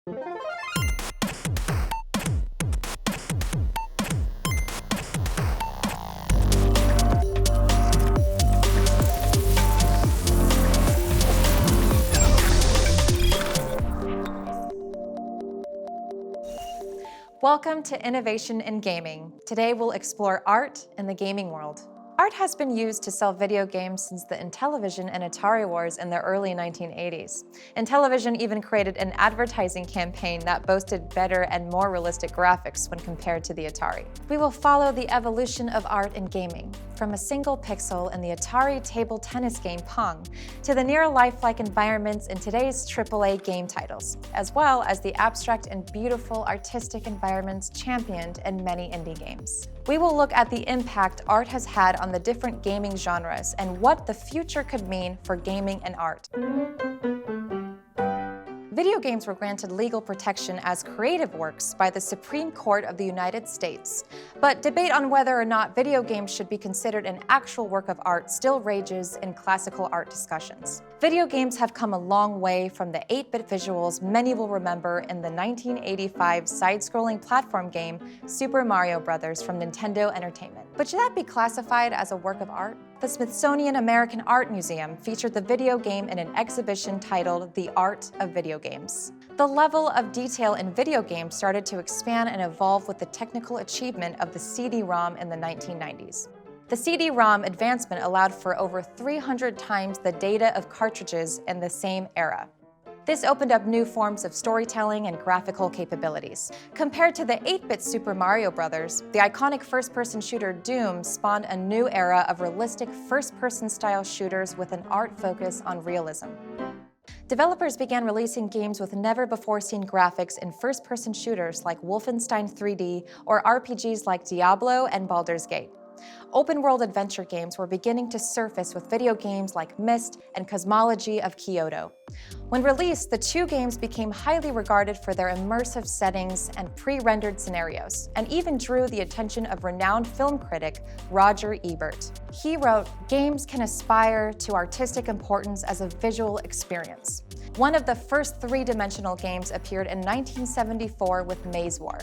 Welcome to Innovation in Gaming. Today we'll explore art in the gaming world. Art has been used to sell video games since the Intellivision and Atari wars in the early 1980s. Intellivision even created an advertising campaign that boasted better and more realistic graphics when compared to the Atari. We will follow the evolution of art in gaming, from a single pixel in the Atari table tennis game Pong to the near lifelike environments in today's AAA game titles, as well as the abstract and beautiful artistic environments championed in many indie games. We will look at the impact art has had on the different gaming genres and what the future could mean for gaming and art. Video games were granted legal protection as creative works by the Supreme Court of the United States, but debate on whether or not video games should be considered an actual work of art still rages in classical art discussions. Video games have come a long way from the 8-bit visuals many will remember in the 1985 side-scrolling platform game Super Mario Bros. From Nintendo Entertainment. But should that be classified as a work of art? The Smithsonian American Art Museum featured the video game in an exhibition titled The Art of Video Games. The level of detail in video games started to expand and evolve with the technical achievement of the CD-ROM in the 1990s. The CD-ROM advancement allowed for over 300 times the data of cartridges in the same era. This opened up new forms of storytelling and graphical capabilities. Compared to the 8-bit Super Mario Bros., the iconic first-person shooter Doom spawned a new era of realistic first-person style shooters with an art focus on realism. Developers began releasing games with never-before-seen graphics in first-person shooters like Wolfenstein 3D or RPGs like Diablo and Baldur's Gate. Open-world adventure games were beginning to surface with video games like Myst and Cosmology of Kyoto. When released, the two games became highly regarded for their immersive settings and pre-rendered scenarios, and even drew the attention of renowned film critic Roger Ebert. He wrote, "Games can aspire to artistic importance as a visual experience." One of the first three-dimensional games appeared in 1974 with Maze War.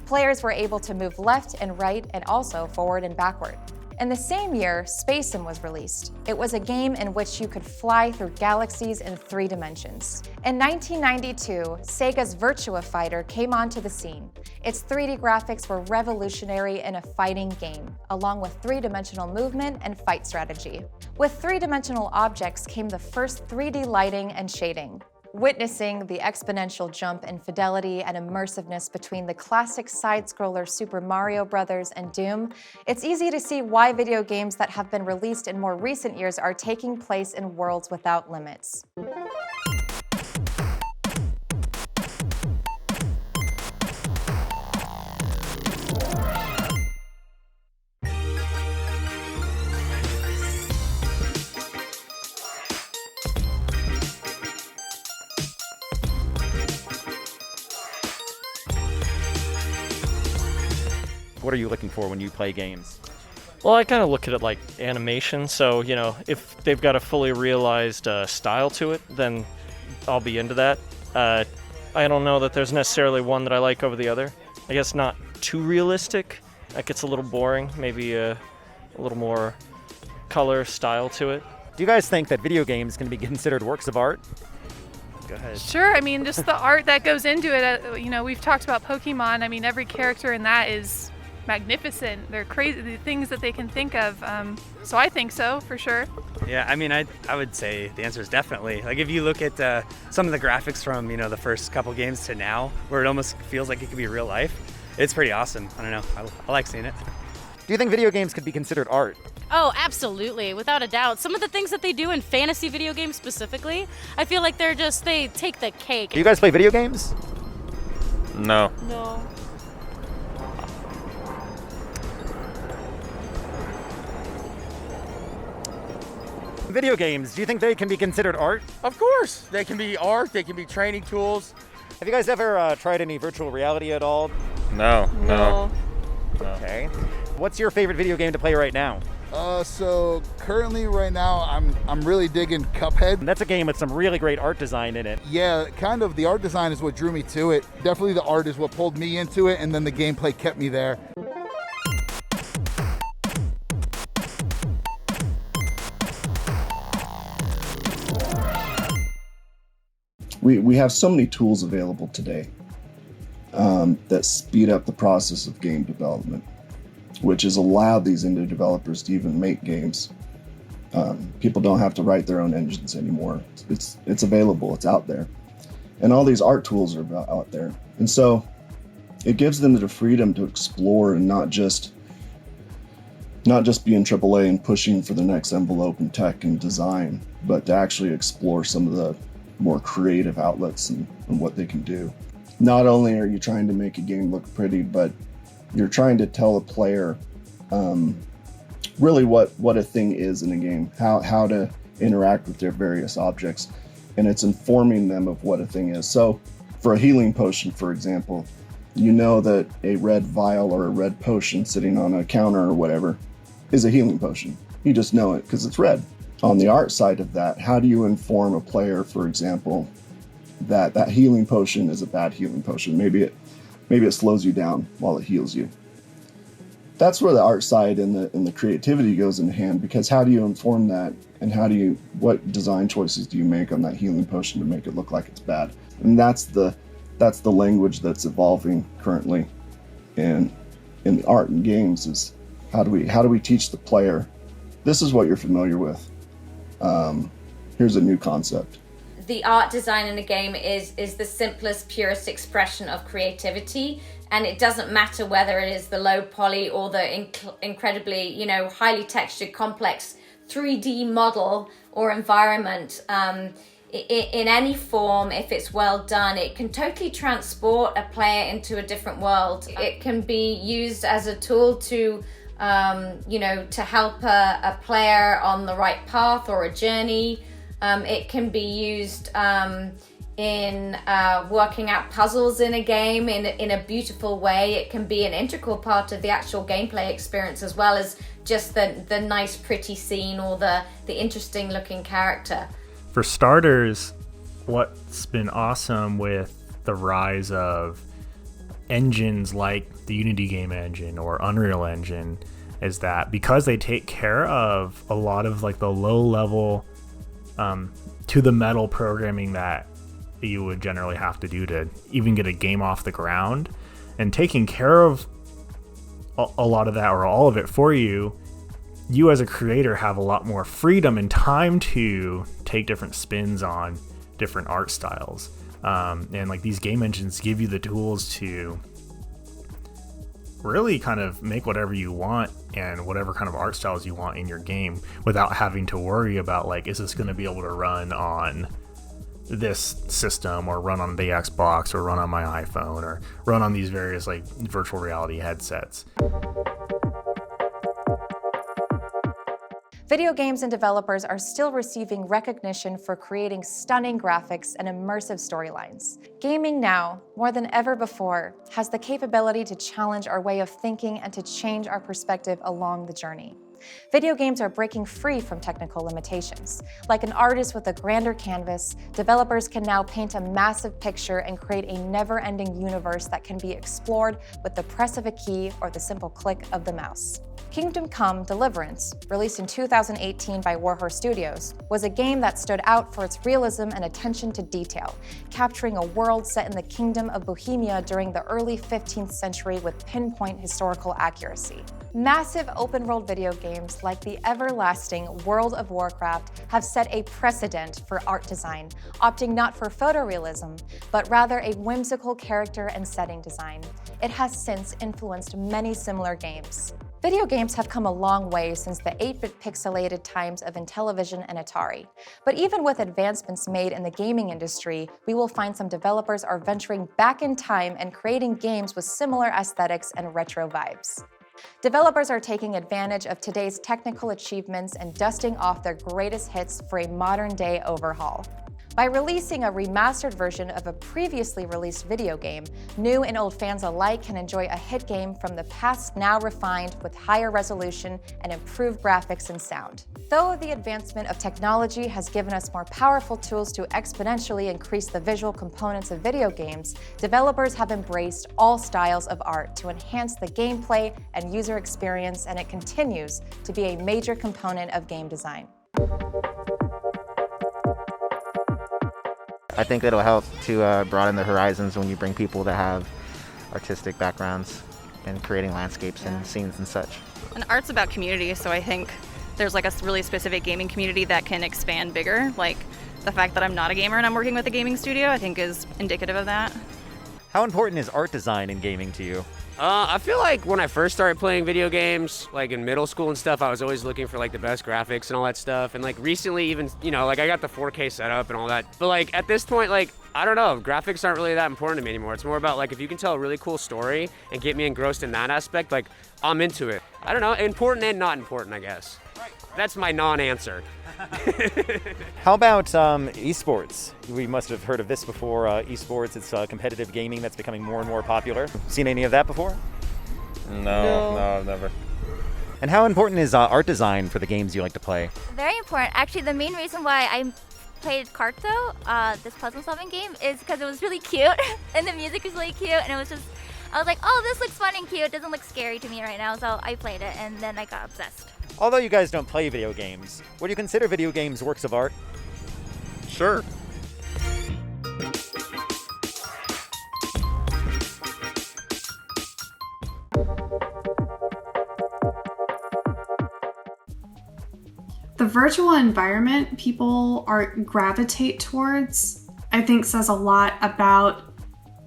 Players were able to move left and right and also forward and backward. In the same year, Spacem was released. It was a game in which you could fly through galaxies in 3 dimensions. In 1992, Sega's Virtua Fighter came onto the scene. Its 3D graphics were revolutionary in a fighting game, along with 3-dimensional movement and fight strategy. With 3-dimensional objects came the first 3D lighting and shading. Witnessing the exponential jump in fidelity and immersiveness between the classic side-scroller Super Mario Bros. And Doom, it's easy to see why video games that have been released in more recent years are taking place in worlds without limits. What are you looking for when you play games? Well, I kind of look at it like animation, so, if they've got a fully realized style to it, then I'll be into that. I don't know that there's necessarily one that I like over the other. I guess not too realistic. That gets a little boring. Maybe a little more color style to it. Do you guys think that video games can be considered works of art? Go ahead. Sure, just the art that goes into it. We've talked about Pokemon. Every character in that is magnificent. They're crazy, the things that they can think of. So I think so, for sure. Yeah, I would say the answer is definitely. Like, if you look at some of the graphics from, the first couple games to now, where it almost feels like it could be real life, it's pretty awesome. I don't know. I like seeing it. Do you think video games could be considered art? Oh, absolutely, without a doubt. Some of the things that they do in fantasy video games specifically, I feel like they take the cake. Do you guys play video games? No. No. Video games, do you think they can be considered art? Of course. They can be art, they can be training tools. Have you guys ever tried any virtual reality at all? No. Okay. What's your favorite video game to play right now? So currently right now I'm really digging Cuphead. And that's a game with some really great art design in it. Yeah, kind of the art design is what drew me to it. Definitely the art is what pulled me into it, and then the gameplay kept me there. We have so many tools available today that speed up the process of game development, which has allowed these indie developers to even make games. People don't have to write their own engines anymore. It's available, it's out there. And all these art tools are out there. And so it gives them the freedom to explore and not just be in AAA and pushing for the next envelope in tech and design, but to actually explore some of the more creative outlets and what they can do. Not only are you trying to make a game look pretty, but you're trying to tell a player really what a thing is in a game, how to interact with their various objects, and it's informing them of what a thing is. So for a healing potion, for example, you know that a red vial or a red potion sitting on a counter or whatever is a healing potion. You just know it because it's red. On the art side of that, how do you inform a player, for example, that that healing potion is a bad healing potion? Maybe it slows you down while it heals you. That's where the art side and the creativity goes in hand, because how do you inform that, and what design choices do you make on that healing potion to make it look like it's bad? And that's the language that's evolving currently in art and games, is how do we teach the player, this is what you're familiar with. Here's a new concept. The art design in a game is the simplest, purest expression of creativity, and it doesn't matter whether it is the low poly or the incredibly, highly textured, complex 3D model or environment. In any form, if it's well done, it can totally transport a player into a different world. It can be used as a tool to help a player on the right path or a journey. It can be used in working out puzzles in a game in a beautiful way. It can be an integral part of the actual gameplay experience, as well as just the nice, pretty scene or the interesting looking character. For starters, what's been awesome with the rise of engines like the Unity game engine or Unreal Engine is that because they take care of a lot of like the low level to the metal programming that you would generally have to do to even get a game off the ground, and taking care of a lot of that or all of it for you as a creator have a lot more freedom and time to take different spins on different art styles. And like these game engines give you the tools to really kind of make whatever you want and whatever kind of art styles you want in your game without having to worry about like, is this going to be able to run on this system or run on the Xbox or run on my iPhone or run on these various like virtual reality headsets. Video games and developers are still receiving recognition for creating stunning graphics and immersive storylines. Gaming now, more than ever before, has the capability to challenge our way of thinking and to change our perspective along the journey. Video games are breaking free from technical limitations. Like an artist with a grander canvas, developers can now paint a massive picture and create a never-ending universe that can be explored with the press of a key or the simple click of the mouse. Kingdom Come: Deliverance, released in 2018 by Warhorse Studios, was a game that stood out for its realism and attention to detail, capturing a world set in the Kingdom of Bohemia during the early 15th century with pinpoint historical accuracy. Massive open-world video games like the everlasting World of Warcraft have set a precedent for art design, opting not for photorealism, but rather a whimsical character and setting design. It has since influenced many similar games. Video games have come a long way since the 8-bit pixelated times of Intellivision and Atari. But even with advancements made in the gaming industry, we will find some developers are venturing back in time and creating games with similar aesthetics and retro vibes. Developers are taking advantage of today's technical achievements and dusting off their greatest hits for a modern-day overhaul. By releasing a remastered version of a previously released video game, new and old fans alike can enjoy a hit game from the past now refined with higher resolution and improved graphics and sound. Though the advancement of technology has given us more powerful tools to exponentially increase the visual components of video games, developers have embraced all styles of art to enhance the gameplay and user experience, and it continues to be a major component of game design. I think it'll help to broaden the horizons when you bring people that have artistic backgrounds and creating landscapes and scenes and such. And art's about community, so I think there's like a really specific gaming community that can expand bigger. Like the fact that I'm not a gamer and I'm working with a gaming studio, I think is indicative of that. How important is art design in gaming to you? I feel like when I first started playing video games, like in middle school and stuff, I was always looking for like the best graphics and all that stuff. And like recently even, you know, like I got the 4K setup and all that. But like at this point, like, I don't know, graphics aren't really that important to me anymore. It's more about like if you can tell a really cool story and get me engrossed in that aspect, like I'm into it. I don't know, important and not important, I guess. That's my non-answer. How about esports? We must have heard of this before. Esports, it's competitive gaming that's becoming more and more popular. Seen any of that before? No, I've never. And how important is art design for the games you like to play? Very important. Actually, the main reason why I played Carto, this puzzle-solving game, is because it was really cute, and the music was really cute, and it was just, I was like, oh, this looks fun and cute. It doesn't look scary to me right now, so I played it, and then I got obsessed. Although you guys don't play video games, would you consider video games works of art? Sure. The virtual environment people gravitate towards, I think, says a lot about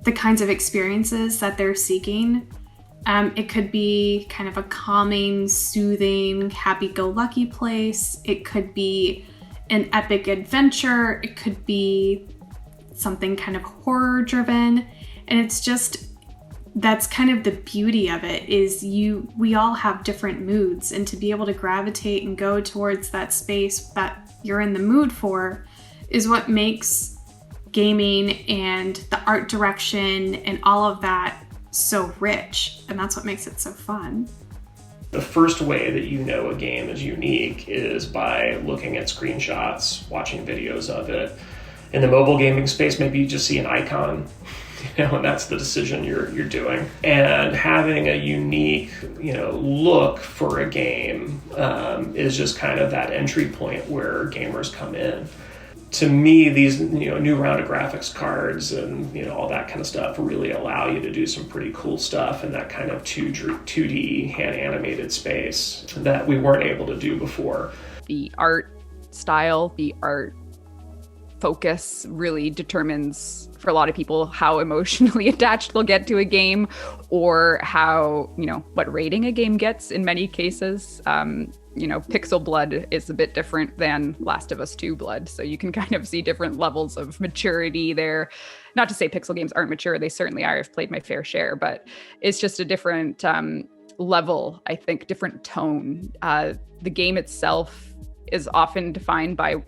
the kinds of experiences that they're seeking. It could be kind of a calming, soothing, happy-go-lucky place. It could be an epic adventure. It could be something kind of horror-driven. And it's just, that's kind of the beauty of it, is we all have different moods, and to be able to gravitate and go towards that space that you're in the mood for is what makes gaming and the art direction and all of that so rich, and that's what makes it so fun. The first way that you know a game is unique is by looking at screenshots, watching videos of it. In the mobile gaming space, maybe you just see an icon, and that's the decision you're doing. And having a unique, look for a game is just kind of that entry point where gamers come in. To me, these new round of graphics cards and all that kind of stuff really allow you to do some pretty cool stuff in that kind of 2D hand animated space that we weren't able to do before. The art style, the art focus really determines for a lot of people how emotionally attached they'll get to a game, or how, what rating a game gets in many cases. Pixel Blood is a bit different than Last of Us 2 Blood. So you can kind of see different levels of maturity there. Not to say Pixel games aren't mature, they certainly are. I've played my fair share, but it's just a different level, I think, different tone. The game itself is often defined by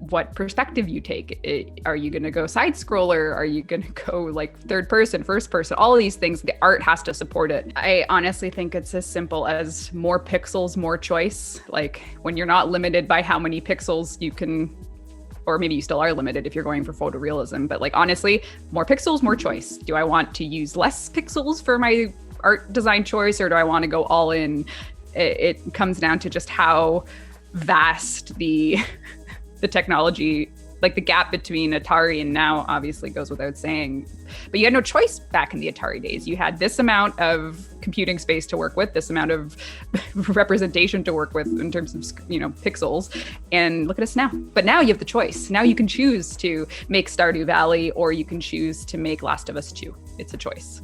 what perspective you take. Are you going to go side scroller? Are you going to go like third person, first person? All of these things, the art has to support it. I honestly think it's as simple as more pixels, more choice. Like when you're not limited by how many pixels you can, or maybe you still are limited if you're going for photorealism, but like honestly, more pixels, more choice. Do I want to use less pixels for my art design choice, or do I want to go all in? It comes down to just how vast the technology, like the gap between Atari and now obviously goes without saying. But you had no choice back in the Atari days. You had this amount of computing space to work with, this amount of representation to work with in terms of, pixels. And look at us now. But now you have the choice. Now you can choose to make Stardew Valley, or you can choose to make Last of Us 2. It's a choice.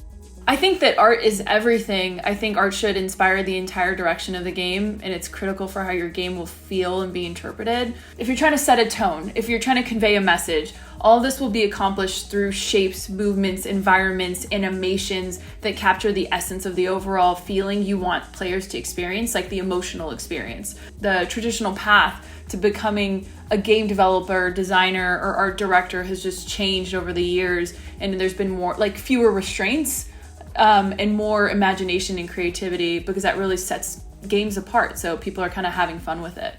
I think that art is everything. I think art should inspire the entire direction of the game, and it's critical for how your game will feel and be interpreted. If you're trying to set a tone, if you're trying to convey a message, all of this will be accomplished through shapes, movements, environments, animations that capture the essence of the overall feeling you want players to experience, like the emotional experience. The traditional path to becoming a game developer, designer, or art director has just changed over the years, and there's been more, like, fewer restraints and more imagination and creativity, because that really sets games apart. So people are kind of having fun with it.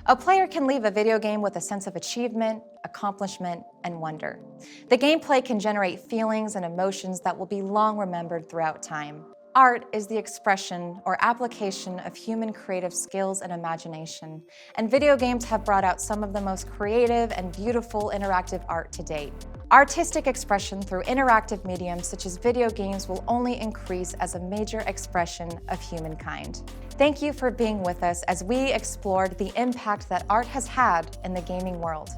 A player can leave a video game with a sense of achievement, accomplishment, and wonder. The gameplay can generate feelings and emotions that will be long remembered throughout time. Art is the expression or application of human creative skills and imagination, and video games have brought out some of the most creative and beautiful interactive art to date. Artistic expression through interactive mediums such as video games will only increase as a major expression of humankind. Thank you for being with us as we explored the impact that art has had in the gaming world.